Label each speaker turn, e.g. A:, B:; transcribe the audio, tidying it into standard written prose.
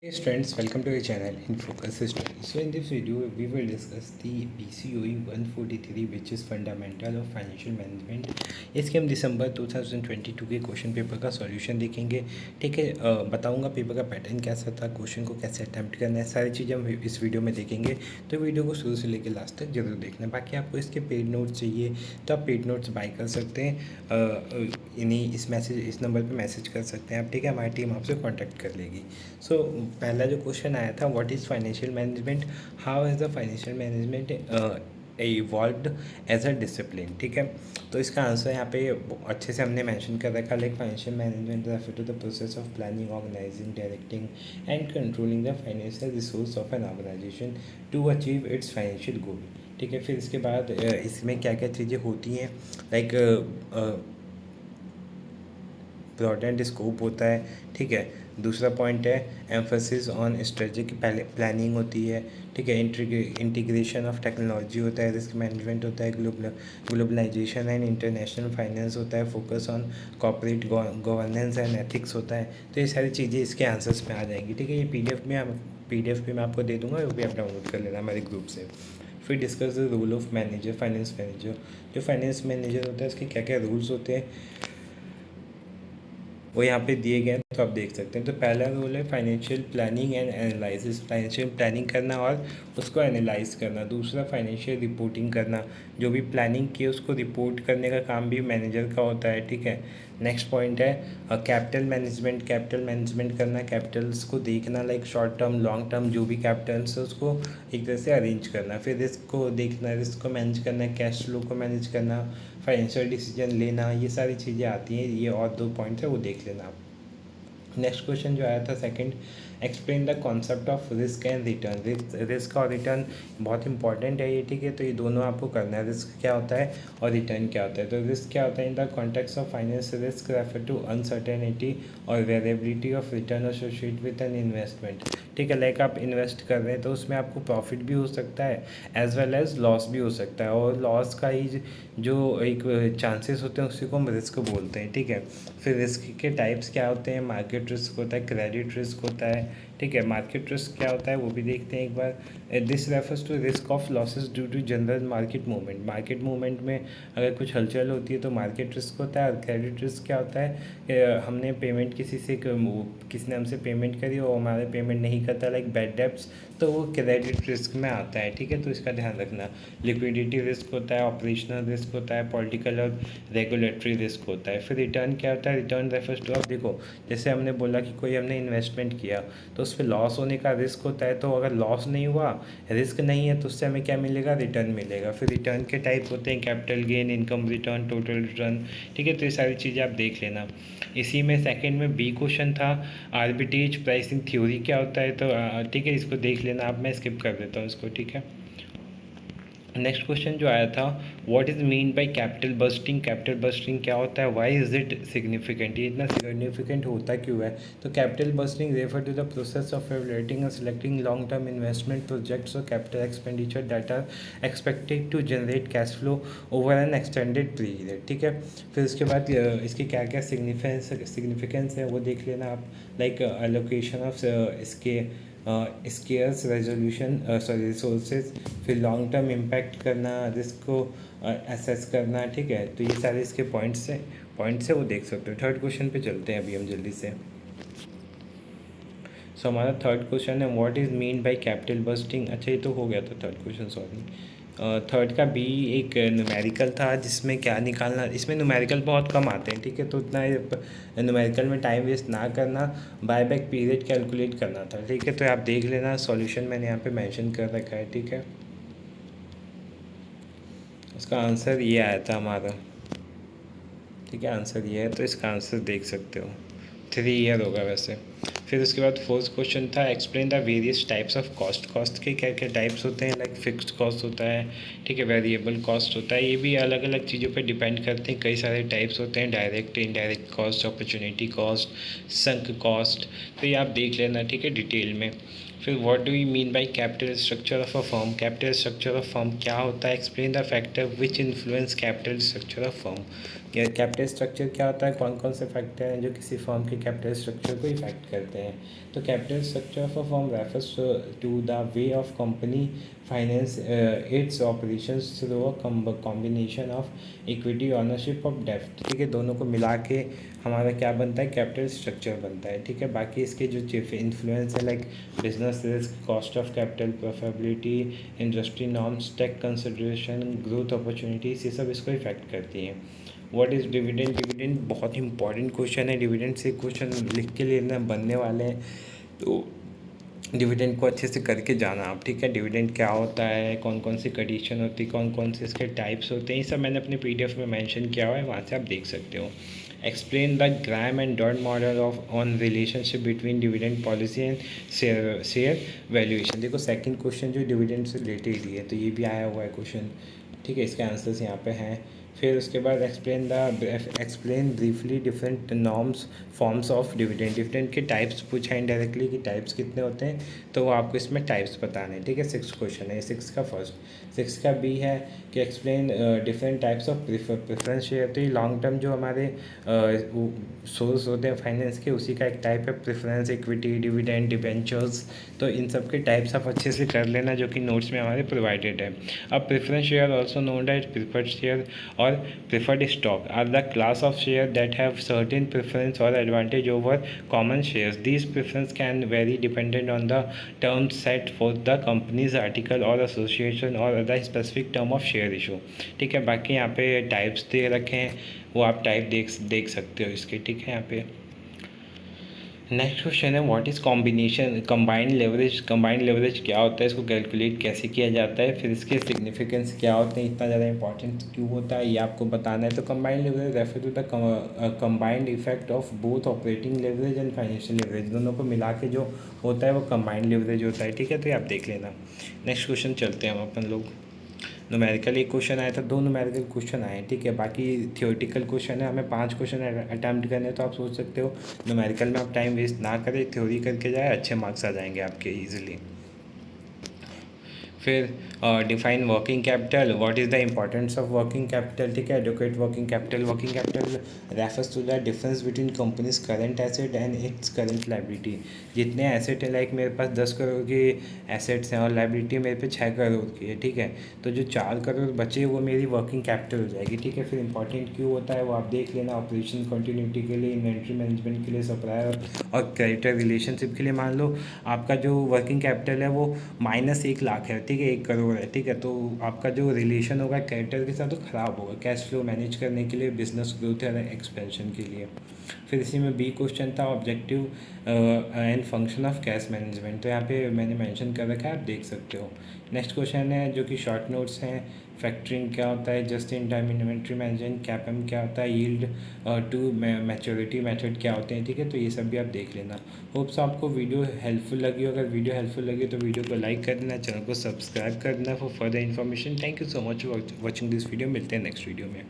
A: Hey friends, welcome to our channel in Focus History. So in this video, we will discuss the BCOE 143 which is Fundamental of Financial Management. इसके हम दिसंबर 2022 के question paper का solution देखेंगे। ठीक है, बताऊंगा paper का pattern कैसा था, क्वेश्चन को कैसे अटैम्प्ट करना है, सारी चीज़ें हम इस वीडियो में देखेंगे। तो वीडियो को शुरू से लेकर लास्ट तक जरूर देखना। बाकी आपको इसके पेड नोट्स चाहिए तो आप पेड नोट्स बाय कर सकते हैं। इन्हीं इस नंबर पर मैसेज कर सकते हैं आप। ठीक है, हमारी टीम आपसे कॉन्टैक्ट कर लेगी। सो पहला जो क्वेश्चन आया था, what is financial management, how has the financial management evolved as a discipline. ठीक है, तो इसका आंसर यहाँ पे अच्छे से हमने मेंशन कर रखा। Like financial management refer to the process of planning, organising, directing and controlling the financial resource of an organisation to achieve its financial goal. ठीक है, फिर इसके बाद इसमें क्या क्या चीज़ें होती हैं, लाइक ब्रॉड एंड स्कोप होता है। ठीक है, दूसरा पॉइंट है एम्फोसिस ऑन स्ट्रेटेजिक प्लानिंग होती है। ठीक है, इंटीग्रेशन ऑफ टेक्नोलॉजी होता है, रिस्क मैनेजमेंट होता है, ग्लोबलाइजेशन एंड इंटरनेशनल फाइनेंस होता है, focus on corporate governance and ethics होता है। तो ये सारी चीज़ें इसके आंसर्स में आ जाएंगी। ठीक है, ये पीडीएफ भी मैं आपको दे दूंगा, वो भी आप डाउनलोड कर लेना हमारे ग्रुप से। फिर discuss the role of manager, finance manager. जो फाइनेंस मैनेजर होता है उसके क्या क्या रूल्स होते हैं वो यहाँ पे दिए गए हैं, तो आप देख सकते हैं। तो पहला रोल है financial planning and analysis, financial planning करना और उसको एनालाइज करना। दूसरा फाइनेंशियल रिपोर्टिंग करना, जो भी प्लानिंग की उसको रिपोर्ट करने का काम भी मैनेजर का होता है। ठीक है, नेक्स्ट पॉइंट है कैपिटल मैनेजमेंट, कैपिटल मैनेजमेंट करना, कैपिटल्स को देखना, like short term long term जो भी कैपिटल्स है उसको एक तरह से अरेंज करना। फिर रिस्क को देखना, रिस्क को मैनेज करना, कैश फ्लो को मैनेज करना, फाइनेंशियल डिसीजन लेना, ये सारी चीज़ें आती हैं। ये और दो पॉइंट्स है वो देख लेना आप। नेक्स्ट क्वेश्चन जो आया था second, explain the concept of risk and return. Risk और रिटर्न बहुत इंपॉर्टेंट है ये। ठीक है, तो ये दोनों आपको करना है, रिस्क क्या होता है और रिटर्न क्या होता है। तो रिस्क क्या होता है, in the context of finance risk refer to uncertainty और variability of return associate with an investment. ठीक है, लाइक आप इन्वेस्ट कर रहे हैं तो उसमें आपको प्रॉफिट भी हो सकता है एज वेल एज लॉस भी हो सकता है, और लॉस का ही जो एक चांसेस होते हैं उसी को हम रिस्क बोलते हैं। ठीक है, फिर रिस्क के टाइप्स क्या होते हैं, मार्केट रिस्क होता है, क्रेडिट रिस्क होता है। ठीक है, मार्केट रिस्क क्या होता है वो भी देखते हैं एक बार। This refers to risk of losses due to general market movement. Market movement में अगर कुछ हलचल होती है तो मार्केट रिस्क होता है। और क्रेडिट रिस्क क्या होता है हमने पेमेंट किसी ने हमसे पेमेंट करी और हमारे पेमेंट नहीं करता, लाइक बैड डेब्ट्स, तो वो क्रेडिट रिस्क में आता है। ठीक है, तो इसका ध्यान रखना। लिक्विडिटी रिस्क होता है, ऑपरेशनल रिस्क होता है, पॉलिटिकल और रेगुलेटरी रिस्क होता है। फिर रिटर्न क्या होता है, रिटर्न रेफर्स टू, अब देखो जैसे हमने बोला कि कोई हमने इन्वेस्टमेंट किया तो उस पर लॉस होने का रिस्क होता है। तो अगर लॉस नहीं हुआ, रिस्क नहीं है, तो उससे हमें क्या मिलेगा, रिटर्न मिलेगा। फिर रिटर्न के टाइप होते हैं capital gain, income return, total return. ठीक है, तो ये सारी चीज़ें आप देख लेना। इसी में सेकंड में बी क्वेश्चन था आर्बिट्रेज प्राइसिंग थ्योरी क्या होता है। तो ठीक है, इसको देख लेना आप, मैं स्किप कर देता हूँ इसको। ठीक है, नेक्स्ट क्वेश्चन जो आया था, what is mean by capital budgeting. Capital budgeting क्या होता है, व्हाई इज़ इट सिग्निफिकेंट, ये इतना सिग्निफिकेंट होता क्यों है। तो capital budgeting refer to the process of evaluating और selecting long term investment projects और capital expenditure that are expected to generate cash flow over an extended period. ठीक है, फिर उसके बाद इसके क्या क्या सिग्निफिकेंस है वो देख लेना आप, लाइक एलोकेशन ऑफ इसके स्केयर्स रेजोल्यूशन रिसोर्सेज, फिर लॉन्ग टर्म इम्पैक्ट करना, रिस्क को एसेस करना। ठीक है, तो ये सारे इसके पॉइंट्स है वो देख सकते हो। थर्ड क्वेश्चन पे चलते हैं अभी हम जल्दी से। सो हमारा थर्ड क्वेश्चन है what is mean by capital budgeting. अच्छा ये तो हो गया था थर्ड क्वेश्चन, सॉरी। थर्ड का बी एक न्यूमेरिकल था जिसमें क्या निकालना, इसमें न्यूमेरिकल बहुत कम आते हैं। ठीक है, तो उतना न्यूमेरिकल में टाइम वेस्ट ना करना, बायबैक पीरियड कैलकुलेट करना था। ठीक है, तो आप देख लेना, सॉल्यूशन मैंने यहाँ पे मेंशन कर रखा है। ठीक है, उसका आंसर ये आया था हमारा। ठीक है, आंसर ये है, तो इसका आंसर देख सकते हो, 3 ईयर होगा वैसे। फिर उसके बाद फोर्थ क्वेश्चन था explain the various types of cost. Cost के क्या क्या टाइप्स होते हैं, लाइक फिक्स्ड कॉस्ट होता है, ठीक है, वेरिएबल कॉस्ट होता है, ये भी अलग अलग चीज़ों पे डिपेंड करते हैं। कई सारे टाइप्स होते हैं, direct, indirect cost, opportunity cost, sunk cost, तो ये आप देख लेना। ठीक है, डिटेल में। फिर what do you mean by capital structure of a firm. Capital structure of firm क्या होता है, explain the factor which influence capital structure of firm. Capital structure क्या होता है, कौन कौन से फैक्टर हैं जो किसी फर्म के कैपिटल स्ट्रक्चर को इफेक्ट करते करते हैं। तो capital structure of a firm refers to the way of company finance its operations through a combination of equity ownership of डेब्ट। ठीक है, दोनों को मिला के हमारा क्या बनता है, कैपिटल स्ट्रक्चर बनता है। ठीक है, बाकी इसके जो चीफ इन्फ्लुएंस है like business risk, cost of capital, profitability, industry norms, tech consideration, growth opportunities, ये सब इसको इफेक्ट करती हैं। What is dividend? डिविडेंड बहुत इंपॉर्टेंट क्वेश्चन है। डिविडेंड से क्वेश्चन लिख के लेना बनने वाले हैं, तो डिविडेंड को अच्छे से करके जाना आप। ठीक है, डिविडेंड क्या होता है, कौन कौन सी कंडीशन होती है, कौन कौन से इसके टाइप्स होते हैं, ये सब मैंने अपने पीडीएफ में मेंशन किया हुआ है, वहाँ से आप देख सकते हो। Explain the gram and dot model of on relationship between dividend policy and share valuation. देखो सेकंड क्वेश्चन जो डिविडेंड से रिलेटेड ही है, तो ये भी आया हुआ है क्वेश्चन। ठीक है, इसके आंसर्स यहाँ पे हैं। फिर उसके बाद explain briefly different norms forms of dividend. Dividend के टाइप्स पूछा है इनडायरेक्टली कि टाइप्स कितने होते हैं, तो वो आपको इसमें टाइप्स बताने हैं। ठीक है, 6 क्वेश्चन है, 6 का फर्स्ट। 6 का बी है कि explain different types of preference share. तो ये लॉन्ग टर्म जो हमारे सोर्स होते हैं फाइनेंस के, उसी का एक टाइप है प्रेफरेंस, इक्विटी, डिविडेंड, डिबेंचर्स। तो इन सब के टाइप्स आप अच्छे से कर लेना, जो कि नोट्स में हमारे प्रोवाइडेड है। अब preference share also known as preferred share और preferred stock are the class of share that have certain preference और advantage over common shares. These preference can vary dependent on the terms set for the company's article और association और other specific term of share issue. ठीक है, बाकी यहाँ पे types दे रखे हैं, वो आप टाइप देख सकते हो इसके। ठीक है, यहाँ पे नेक्स्ट क्वेश्चन है what is combination combined leverage. Combined leverage क्या होता है, इसको कैलकुलेट कैसे किया जाता है, फिर इसके सिग्निफिकेंस क्या होते हैं, इतना ज़्यादा इंपॉर्टेंट क्यों होता है, ये आपको बताना है। तो combined leverage refer to the combined effect of both operating leverage and financial leverage. दोनों को मिला के जो होता है वो कंबाइंड लेवरेज होता है। ठीक है, तो ये आप देख लेना। नेक्स्ट क्वेश्चन चलते हैं हम अपन लोग। न्यूमेरिकल एक क्वेश्चन आया था, 2 न्यूमेरिकल क्वेश्चन आए। ठीक है, बाकी थियोरेटिकल क्वेश्चन है, हमें 5 क्वेश्चन अटैम्प्ट करने, तो आप सोच सकते हो न्यूमेरिकल में आप टाइम वेस्ट ना करें, थ्योरी करके जाए, अच्छे मार्क्स आ जाएंगे आपके ईजिली। फिर define working capital, what is the importance of working capital. ठीक है, adequate working capital. Working capital refers to the difference between companies current asset and its current liability. जितने एसेट है, लाइक मेरे पास 10 करोड़ की एसेट्स हैं और लाइबिलिटी मेरे पे 6 करोड़ की है। ठीक है, तो जो 4 करोड़ बचे वो मेरी वर्किंग कैपिटल हो जाएगी। ठीक है, फिर इंपॉर्टेंट क्यों होता है वो आप देख लेना। ऑपरेशन कंटिन्यूटी के लिए, इन्वेंट्री मैनेजमेंट के लिए, सप्लायर और क्रेडिटर रिलेशनशिप के लिए। मान लो आपका जो वर्किंग कैपिटल है वो -1 लाख है। ठीक है, 1 करोड़ है। ठीक है, तो आपका जो रिलेशन होगा क्रेडिटर के साथ वो ख़राब होगा कैश फ्लो मैनेज करने के लिए, बिजनेस ग्रोथ या एक्सपेंशन के लिए। फिर इसी में बी क्वेश्चन था objective and function of cash management. तो यहाँ पे मैंने मेंशन कर रखा है, आप देख सकते हो। नेक्स्ट क्वेश्चन है जो कि शॉर्ट नोट्स हैं। फैक्टरिंग क्या होता है, just in time inventory management, कैपम क्या होता है, यील्ड टू मैच्योरिटी मेथड क्या होते हैं। ठीक है, तो ये सब भी आप देख लेना। होप्स आपको वीडियो हेल्पफुल लगी हो। अगर वीडियो हेल्पफुल लगी तो वीडियो को लाइक कर देना, चैनल को सब्सक्राइब कर देना for further information. Thank you so much for watching this video. मिलते हैं नेक्स्ट वीडियो में।